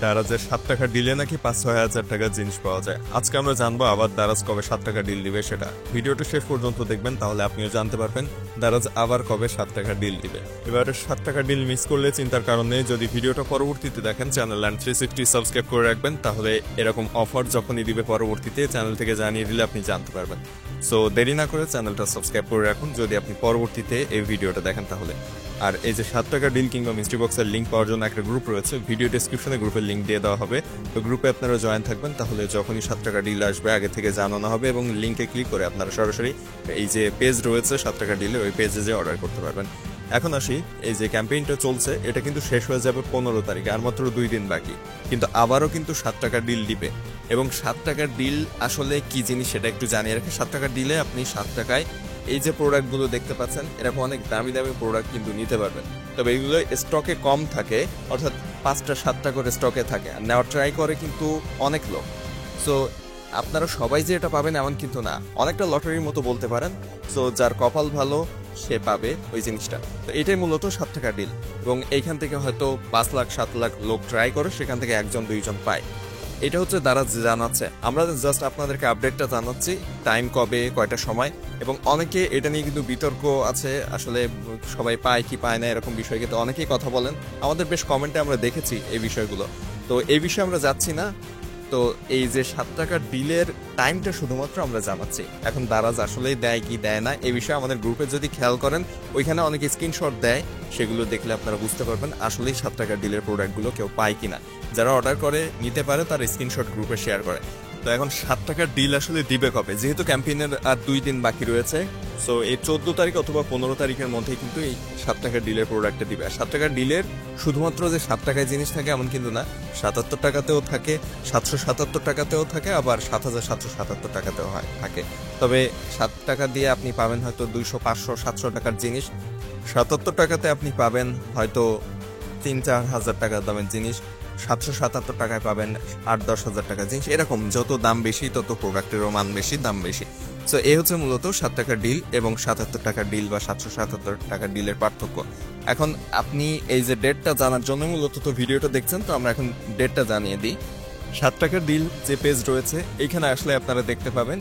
দারাজের 7 টাকা ডিলে নাকি 5-6 হাজার টাকার জিনিস পাওয়া যায়। আজকে আমরা জানবো আবার দারাজ কবে 7 টাকা ডিল দিবে সেটা। ভিডিওটা শেষ পর্যন্ত দেখবেন, তাহলে আপনিও জানতে পারবেন দারাজ আবার কবে 7 টাকা ডিল দিবে। এবার 7 টাকা ডিল মিস করলে চিন্তার কারণ নেই, যদি ভিডিওটা পরবর্তীতে দেখেন চ্যানেল ল্যান্ড 360 সাবস্ক্রাইব করে রাখবেন, তাহলে এরকম অফার যখনই দিবে পরবর্তীতে চ্যানেল থেকে জানিয়ে দিলে আপনি জানতে পারবেন। সো দেরি না করে চ্যানেলটা সাবস্ক্রাইব করে রাখুন যদি আপনি পরবর্তীতে এই ভিডিওটা দেখেন তাহলে। আর এই যে 7 টাকা ডিল কিংবা মিস্ট্রি বক্সের লিঙ্ক পাওয়ার জন্য একটা গ্রুপ রয়েছে, ভিডিও ডেসক্রিপশনে গ্রুপের লিঙ্ক দিয়ে দেওয়া হবে। তো গ্রুপে আপনারা জয়েন থাকবেন, তাহলে যখনই 7 টাকা ডিল আসবে আগে থেকে জানানো হবে এবং লিঙ্কে ক্লিক করে আপনারা সরাসরি এই যে পেজ রয়েছে 7 টাকা ডিলে, ওই পেজে যে অর্ডার করতে পারবেন। এখন আসি, এই যে ক্যাম্পেইনটা চলছে এটা কিন্তু শেষ হয়ে যাবে 15 তারিখে, আর মাত্র 2 দিন বাকি। কিন্তু আবারও কিন্তু 7 টাকা ডিল দিবে, এবং 7 টাকার ডিল আসলে কি জিনিস সেটা একটু জানিয়ে রাখে। 7 টাকার ডিলে আপনি 7 টাকায় এই যে প্রোডাক্টগুলো দেখতে পাচ্ছেন এরকম অনেক দামি দামি প্রোডাক্ট কিন্তু নিতে পারবেন। তবে এগুলো স্টকে কম থাকে, অর্থাৎ 5টা 7টা করে স্টকে থাকে, আর নেওয়ার ট্রাই করে কিন্তু অনেক লোক। সো আপনারা সবাই যে এটা পাবেন এমন কিন্তু না, অনেকটা লটারির মতো বলতে পারেন। সো যার কপাল ভালো সে পাবে ওই জিনিসটা। তো এটাই মূলত 7 টাকা ডিল, এবং এইখান থেকে হয়তো 5 লাখ 7 লাখ লোক ট্রাই করে, সেখান থেকে 1-2 জন পায়। এটা হচ্ছে দারাজ জানাচ্ছে, আমরা জাস্ট আপনাদেরকে আপডেটটা জানাচ্ছি টাইম কবে কয়টা সময়। এবং অনেকে এটা নিয়ে কিন্তু বিতর্ক আছে, আসলে সবাই পায় কি পায় না এরকম বিষয়, কিন্তু অনেকেই কথা বলেন, আমাদের বেশ কমেন্টে আমরা দেখেছি এই বিষয়গুলো। তো এই বিষয়ে আমরা যাচ্ছি না। তো এই যে 7 টাকার ডিলের টাইমটা শুধুমাত্র আমরা জানাচ্ছি। এখন দারাজ আসলেই দেয় কি দেয় না এই বিষয়ে আমাদের গ্রুপে যদি খেয়াল করেন, ওইখানে অনেকে স্ক্রিনশট দেয়, সেগুলো দেখলে আপনারা বুঝতে পারবেন আসলেই 7 টাকার ডিলের প্রোডাক্টগুলো কেউ পায় কিনা। যারা অর্ডার করে নিতে পারে তার স্ক্রিনশট গ্রুপে শেয়ার করে। তো এখন 7 টাকার ডিল আসলে দিবে কবে, যেহেতু ক্যাম্পেইনের আর 2 দিন বাকি রয়েছে। সো এই 14 তারিখ অথবা 15 তারিখের মধ্যেই কিন্তু এই 7 টাকার ডিলের প্রোডাক্টটা দিবে। আর 7 টাকার ডিলের শুধুমাত্র যে 7 টাকায় জিনিস থাকে এমন কিন্তু না, 77 টাকাতেও থাকে, 777 টাকাতেও থাকে, আবার 7777 টাকাতেও থাকে। তবে 7 টাকা দিয়ে আপনি পাবেন হয়তো 200 500 700 টাকার জিনিস, 77 টাকাতে আপনি পাবেন হয়তো 3-4 হাজার টাকার দামের জিনিস, 777 টাকায় পাবেন 8-10 হাজার টাকার জিনিস। এরকম যত দাম বেশি তত প্রোডাক্টেরও মান বেশি, দাম বেশি। সো এই হচ্ছে মূলত 7 টাকার ডিল এবং 77 টাকার ডিল বা 777 টাকার ডিলের পার্থক্য। এখন আপনি এই যে ডেটটা জানার জন্য মূলত তো ভিডিওটা দেখছেন, তো আমরা এখন ডেটটা জানিয়ে দিই। 7 টাকার ডিল যে পেজ রয়েছে এইখানে আসলে আপনারা দেখতে পাবেন,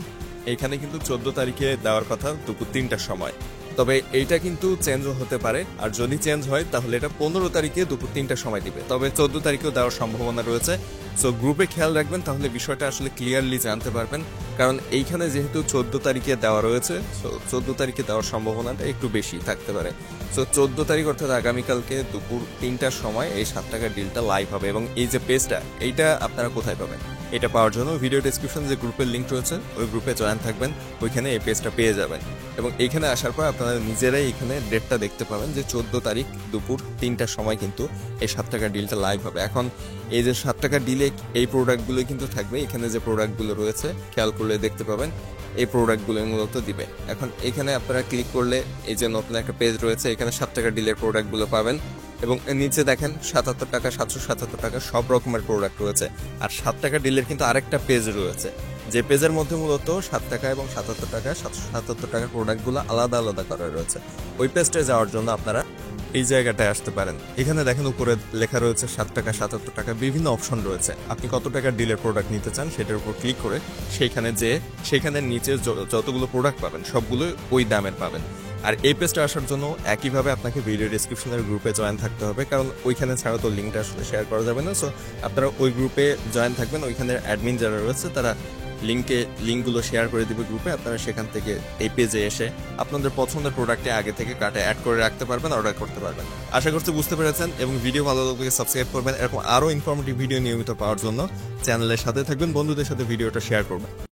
এইখানে কিন্তু 14 তারিখে দেওয়ার কথা দুপুর 3টার সময়। তবে এইটা কিন্তু চেঞ্জও হতে পারে, আর যদি চেঞ্জ হয় তাহলে এটা 15 তারিখে দুপুর 3টার সময় দিবে। তবে 14 তারিখেও দেওয়ার সম্ভাবনা রয়েছে। সো গ্রুপে খেয়াল রাখবেন, তাহলে বিষয়টা আসলে ক্লিয়ারলি জানতে পারবেন। কারণ এইখানে যেহেতু 14 তারিখে দেওয়া রয়েছে, সো 14 তারিখে দেওয়ার সম্ভাবনাটা একটু বেশি থাকতে পারে। সো 14 তারিখ অর্থাৎ আগামীকালকে দুপুর 3টার সময় এই 7 টাকার ডিলটা লাইভ হবে। এবং এই যে পেজটা, এইটা আপনারা কোথায় পাবেন? এটা পাওয়ার জন্য ভিডিও ডেসক্রিপশন যে গ্রুপের লিঙ্ক রয়েছে ওই গ্রুপে জয়েন থাকবেন, ওইখানে এই পেজটা পেয়ে যাবেন। এবং এইখানে আসার পর আপনারা নিজেরাই এখানে ডেটটা দেখতে পাবেন যে 14 তারিখ দুপুর 3টার সময় কিন্তু এই 7 টাকার ডিলটা লাইভ হবে। এখন এই যে 7 টাকার ডিলে এই প্রোডাক্টগুলো কিন্তু থাকবে, এখানে যে প্রোডাক্টগুলো রয়েছে খেয়াল করলে দেখতে পাবেন এই প্রোডাক্টগুলো মূলত দিবে। এখন এখানে আপনারা ক্লিক করলে এই যে নতুন একটা পেজ রয়েছে, এখানে 7 টাকার ডিলের প্রোডাক্টগুলো পাবেন। এবং নিচে দেখেন 77 টাকা 777 টাকা সব রকমের প্রোডাক্ট রয়েছে। আর 7 টাকা ডিলের কিন্তু আরেকটা পেজ রয়েছে, যে পেজের মধ্যে মূলত 7 টাকা এবং 77 টাকা 777 টাকার প্রোডাক্টগুলো আলাদা আলাদা করা রয়েছে। ওই পেজটায় যাওয়ার জন্য আপনারা এই জায়গাটায় আসতে পারেন। এখানে দেখেন উপরে লেখা রয়েছে 7 টাকা 77 টাকা, বিভিন্ন অপশন রয়েছে। আপনি কত টাকার ডিলের প্রোডাক্ট নিতে চান সেটার উপর ক্লিক করে সেখানে নিচে যতগুলো প্রোডাক্ট পাবেন সবগুলো ওই দামের পাবেন। আর এই পেজটা আসার জন্য একইভাবে আপনাকে ভিডিও ডেসক্রিপশনের গ্রুপে জয়েন থাকতে হবে, কারণ ওইখানে ছাড়া তো লিঙ্কটা আসলে শেয়ার করা যাবে না। সো আপনারা ওই গ্রুপে জয়েন থাকবেন, ওইখানে অ্যাডমিন যারা রয়েছে তারা লিঙ্কগুলো শেয়ার করে দিবে গ্রুপে। আপনারা সেখান থেকে এই পেজে এসে আপনাদের পছন্দের প্রোডাক্টে আগে থেকে কার্টে অ্যাড করে রাখতে পারবেন, অর্ডার করতে পারবেন। আশা করছি বুঝতে পেরেছেন, এবং ভিডিও ভালো লাগলে সাবস্ক্রাইব করবেন। এরকম আরও ইনফরমেটিভ ভিডিও নিয়মিত পাওয়ার জন্য চ্যানেলের সাথে থাকবেন, বন্ধুদের সাথে ভিডিওটা শেয়ার করবেন।